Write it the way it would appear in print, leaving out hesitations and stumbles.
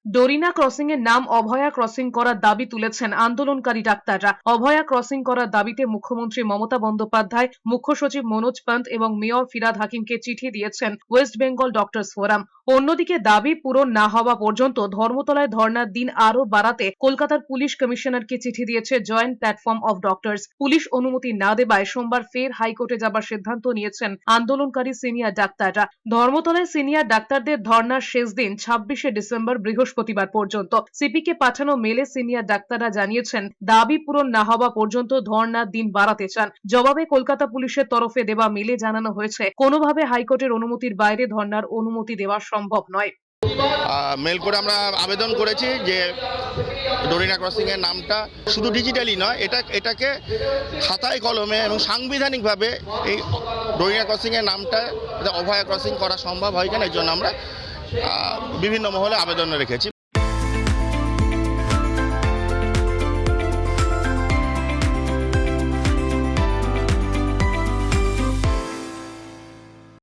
ডোরিনা crossing এর নাম অভয়া crossing করার দাবি তুলেছেন আন্দোলনকারী ডাক্তাররা। অভয়া ক্রসিং করার দাবিতে মুখ্যমন্ত্রী মমতা বন্দ্যোপাধ্যায়, মুখ্য সচিব মনোজ পান্ত এবং মেয়র ফিরহাদ হাকিমকে চিঠি দিয়েছেন ওয়েস্ট বেঙ্গল ডক্টরস ফোরাম। অন্যদিকে দাবি পূরণ না হওয়া পর্যন্ত ধর্মতলায় ধর্নার দিন আরো বাড়াতে কলকাতার পুলিশ কমিশনারকে চিঠি দিয়েছে joint platform of doctors. Police অনুমতি না দেওয়ায় সোমবার ফের হাইকোর্টে যাবার সিদ্ধান্ত নিয়েছেন আন্দোলনকারী সিনিয়র ডাক্তাররা। ধর্মতলায় সিনিয়র ডাক্তারদের ধর্নার শেষ দিন 26শে ডিসেম্বর বৃহস্পতিবার পর্যন্ত। সিপিকে পাঠানো মেলে সিনিয়র ডাক্তাররা জানিয়েছেন দাবি পূরণ না হওয়া পর্যন্ত ধর্নার দিন বাড়াতে চান। জবাবে কলকাতা পুলিশের তরফে দেওয়া মেলে জানানো হয়েছে কোনোভাবে হাইকোর্টের অনুমতির বাইরে ধর্নার অনুমতি দেওয়া সম্ভব নয়। মেল করে আমরা আবেদন করেছি যে ডোরিনা ক্রসিং এর নামটা শুধু ডিজিটালি নয়, এটাকে খাতায় কলমে এবং সাংবিধানিকভাবে এই ডোরিনা ক্রসিং এর নামটা অভয়া ক্রসিং করা সম্ভব হয় কিনা, এর জন্য আমরা বিভিন্ন মহলে আবেদন রেখেছি।